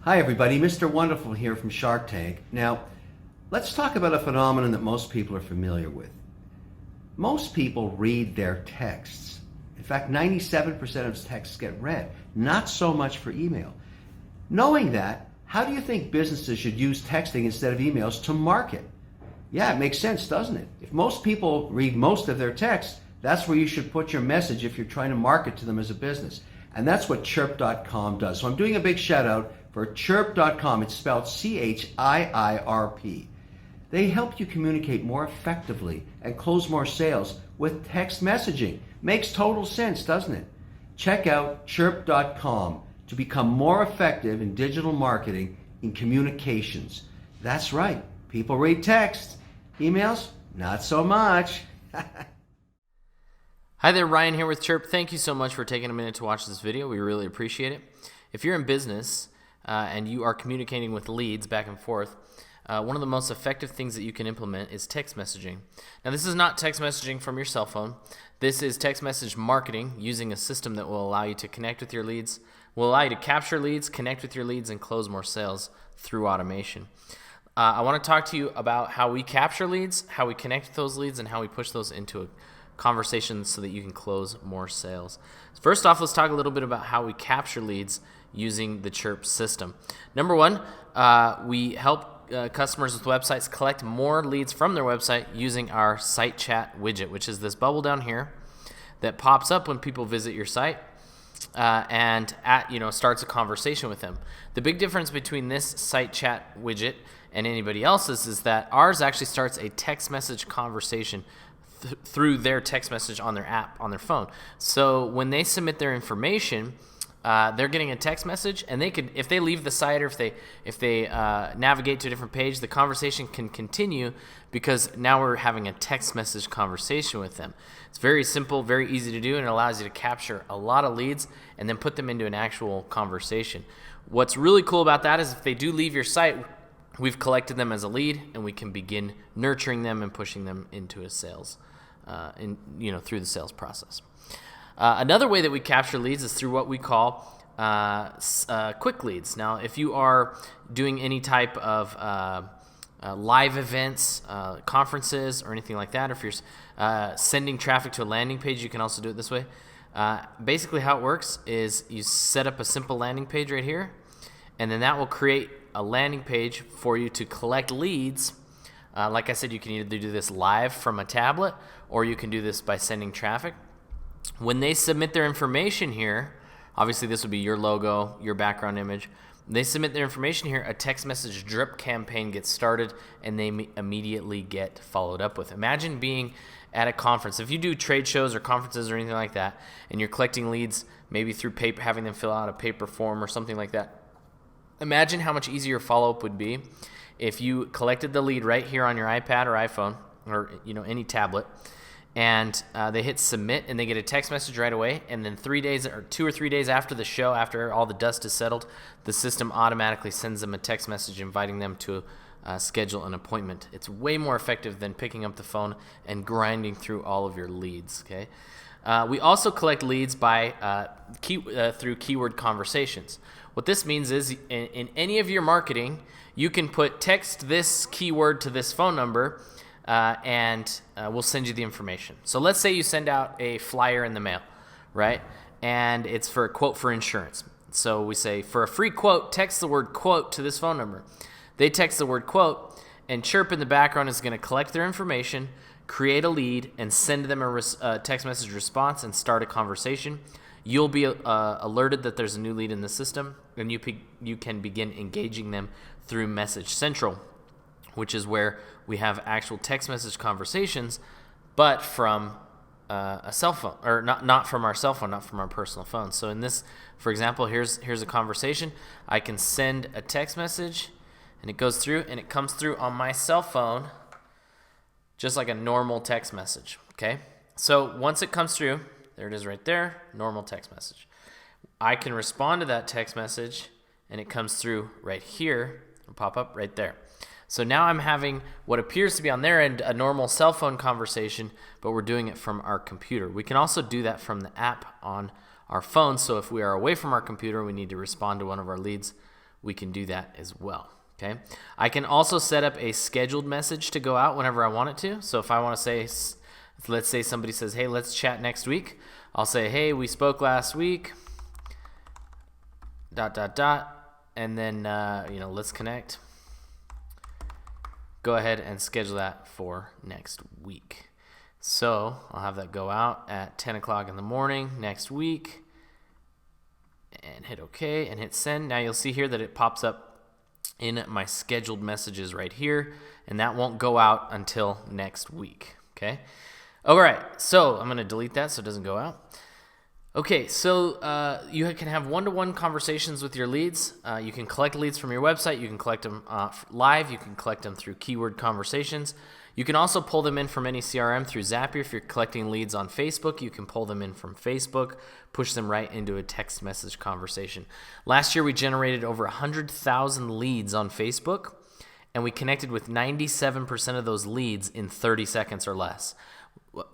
Hi everybody, Mr. Wonderful here from Shark Tank. Now, let's talk about a phenomenon that most people are familiar with. Most people read their texts. In fact, 97% of texts get read, not so much for email. Knowing that, how do you think businesses should use texting instead of emails to market? Yeah, it makes sense, doesn't it? If most people read most of their text, that's where you should put your message if you're trying to market to them as a business. And that's what CHIIRP.com does. So I'm doing a big shout out for CHIIRP.com. It's spelled CHIIRP. They help you communicate more effectively and close more sales with text messaging. Makes total sense, doesn't it? Check out CHIIRP.com to become more effective in digital marketing in communications. That's right. People read text. Emails, not so much. Hi there, Ryan here with CHIIRP. Thank you so much for taking a minute to watch this video. We really appreciate it. If you're in business and you are communicating with leads back and forth, one of the most effective things that you can implement is text messaging. Now, this is not text messaging from your cell phone. This is text message marketing using a system that will allow you to connect with your leads, will allow you to capture leads, connect with your leads, and close more sales through automation. I want to talk to you about how we capture leads, how we connect with those leads, and how we push those into a conversation so that you can close more sales. First off, let's talk a little bit about how we capture leads using the CHIIRP system. Number one, we help customers with websites collect more leads from their website using our site chat widget, which is this bubble down here that pops up when people visit your site and starts a conversation with them. The big difference between this site chat widget and anybody else's is that ours actually starts a text message conversation through their text message on their app on their phone. So when they submit their information, they're getting a text message, and they could, if they leave the site or if they navigate to a different page, the conversation can continue because now we're having a text message conversation with them. It's very simple, very easy to do, and it allows you to capture a lot of leads and then put them into an actual conversation. What's really cool about that is if they do leave your site, we've collected them as a lead, and we can begin nurturing them and pushing them into a sales, through the sales process. Another way that we capture leads is through what we call quick leads. Now, if you are doing any type of live events, conferences, or anything like that, or if you're sending traffic to a landing page, you can also do it this way. Basically, how it works is you set up a simple landing page right here, and then that will create a landing page for you to collect leads. Like I said, you can either do this live from a tablet, or you can do this by sending traffic. When they submit their information here, obviously this would be your logo, your background image. They submit their information here, a text message drip campaign gets started, and they immediately get followed up with. Imagine being at a conference. If you do trade shows or conferences or anything like that, and you're collecting leads, maybe through paper, having them fill out a paper form or something like that. Imagine how much easier follow-up would be if you collected the lead right here on your iPad or iPhone or any tablet, and they hit submit, and they get a text message right away, and then 2 or 3 days after the show, after all the dust is settled, the system automatically sends them a text message inviting them to schedule an appointment. It's way more effective than picking up the phone and grinding through all of your leads. Okay. We also collect leads by through keyword conversations. What this means is in any of your marketing, you can text this keyword to this phone number, and we'll send you the information. So let's say you send out a flyer in the mail, right? And it's for a quote for insurance. So we say, for a free quote, text the word quote to this phone number. They text the word quote, and CHIIRP in the background is going to collect their information, create a lead, and send them a text message response and start a conversation. You'll be alerted that there's a new lead in the system, and you can begin engaging them through Message Central, which is where we have actual text message conversations, but from a cell phone, or not from our cell phone, not from our personal phone. So in this, for example, here's a conversation. I can send a text message, and it goes through, and it comes through on my cell phone just like a normal text message, okay? So once it comes through, there it is right there, normal text message. I can respond to that text message, and it comes through right here, and pop up right there. So now I'm having what appears to be on their end a normal cell phone conversation, but we're doing it from our computer. We can also do that from the app on our phone. So if we are away from our computer, we need to respond to one of our leads, we can do that as well. Okay. I can also set up a scheduled message to go out whenever I want it to. So if I want to say, let's say somebody says, hey, let's chat next week. I'll say, hey, we spoke last week, ... and then, let's connect. Go ahead and schedule that for next week. So I'll have that go out at 10 o'clock in the morning next week, and hit OK and hit send. Now you'll see here that it pops up in my scheduled messages right here, and that won't go out until next week. Okay. All right. So I'm going to delete that so it doesn't go out. Okay, so you can have one-to-one conversations with your leads. You can collect leads from your website. You can collect them live. You can collect them through keyword conversations. You can also pull them in from any CRM through Zapier. If you're collecting leads on Facebook, you can pull them in from Facebook, push them right into a text message conversation. Last year, we generated over 100,000 leads on Facebook, and we connected with 97% of those leads in 30 seconds or less.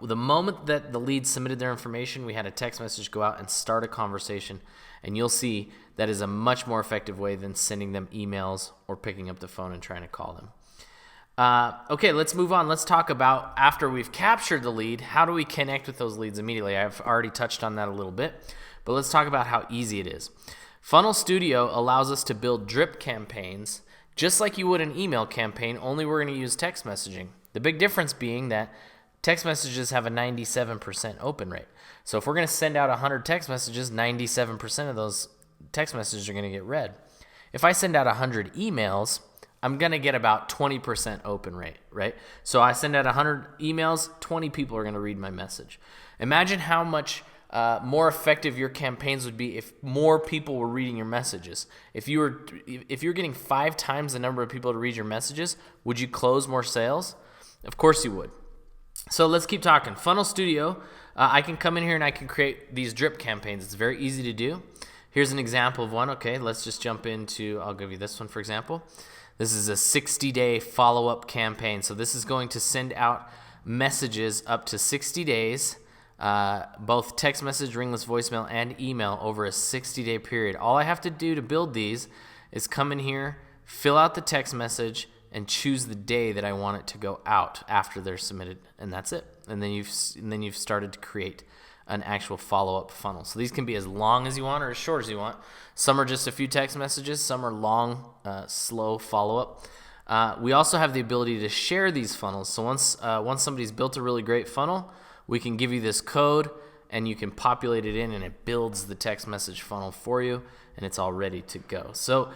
The moment that the lead submitted their information, we had a text message go out and start a conversation, and you'll see that is a much more effective way than sending them emails or picking up the phone and trying to call them. Okay, let's move on. Let's talk about, after we've captured the lead, how do we connect with those leads immediately? I've already touched on that a little bit, but let's talk about how easy it is. Funnel Studio allows us to build drip campaigns just like you would an email campaign, only we're going to use text messaging. The big difference being that text messages have a 97% open rate. So if we're going to send out 100 text messages, 97% of those text messages are going to get read. If I send out 100 emails, I'm going to get about 20% open rate, right? So I send out 100 emails, 20 people are going to read my message. Imagine how much more effective your campaigns would be if more people were reading your messages. If you're getting 5 times the number of people to read your messages, would you close more sales? Of course you would. So let's keep talking. Funnel Studio, I can come in here and I can create these drip campaigns. It's very easy to do. Here's an example of one. Okay, let's just jump into, I'll give you this one for example. This is a 60-day follow-up campaign. So this is going to send out messages up to 60 days, both text message, ringless voicemail, and email over a 60-day period. All I have to do to build these is come in here, fill out the text message, and choose the day that I want it to go out after they're submitted, and that's it. And then you've started to create an actual follow-up funnel. So these can be as long as you want or as short as you want. Some are just a few text messages. Some are long, slow follow-up. We also have the ability to share these funnels. So once somebody's built a really great funnel, we can give you this code, and you can populate it in, and it builds the text message funnel for you, and it's all ready to go. So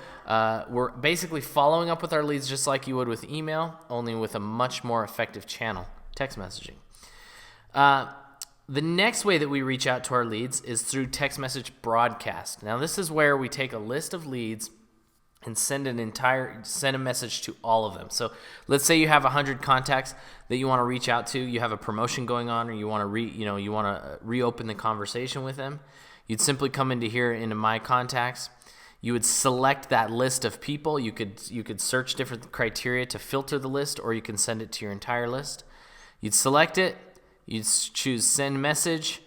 we're basically following up with our leads just like you would with email, only with a much more effective channel, text messaging. The next way that we reach out to our leads is through text message broadcast. Now this is where we take a list of leads and send a message to all of them. So let's say you have 100 contacts that you want to reach out to. You have a promotion going on, or you want to reopen the conversation with them. You'd simply come into here into My Contacts. You would select that list of people. You could search different criteria to filter the list, or you can send it to your entire list. You'd select it. You'd choose Send Message,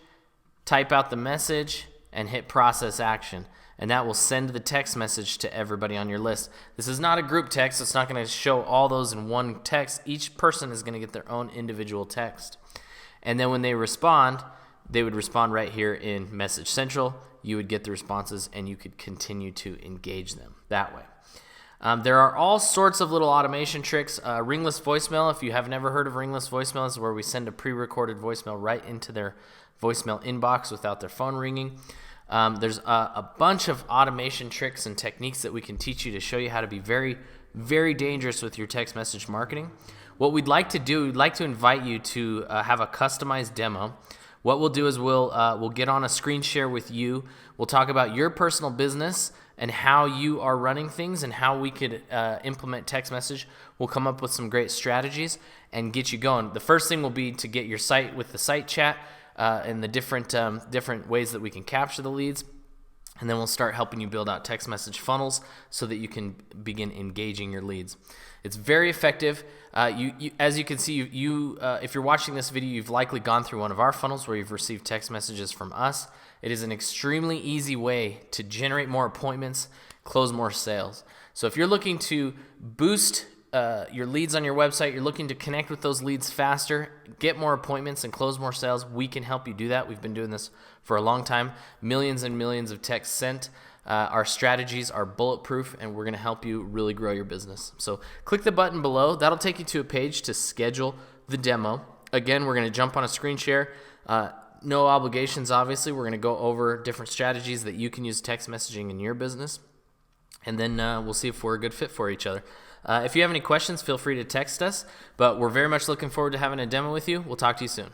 type out the message, and hit Process Action. And that will send the text message to everybody on your list. This is not a group text. It's not going to show all those in one text. Each person is going to get their own individual text. And then when they respond, they would respond right here in Message Central. You would get the responses, and you could continue to engage them that way. There are all sorts of little automation tricks. Ringless voicemail, if you have never heard of ringless voicemail, is where we send a pre-recorded voicemail right into their voicemail inbox without their phone ringing. There's a bunch of automation tricks and techniques that we can teach you to show you how to be very, very dangerous with your text message marketing. What we'd like to do, we'd like to invite you to have a customized demo. What we'll do is we'll get on a screen share with you. We'll talk about your personal business and how you are running things and how we could implement text message. We'll come up with some great strategies and get you going. The first thing will be to get your site with the site chat and the different ways that we can capture the leads. And then we'll start helping you build out text message funnels so that you can begin engaging your leads. It's very effective. As you can see, if you're watching this video, you've likely gone through one of our funnels where you've received text messages from us. It is an extremely easy way to generate more appointments, close more sales. So if you're looking to boost your leads on your website, you're looking to connect with those leads faster, get more appointments, and close more sales, we can help you do that. We've been doing this for a long time. Millions and millions of texts sent. Our strategies are bulletproof, and we're going to help you really grow your business. So click the button below. That'll take you to a page to schedule the demo. Again, we're going to jump on a screen share. No obligations, obviously. We're going to go over different strategies that you can use text messaging in your business, and then we'll see if we're a good fit for each other. If you have any questions, feel free to text us, but we're very much looking forward to having a demo with you. We'll talk to you soon.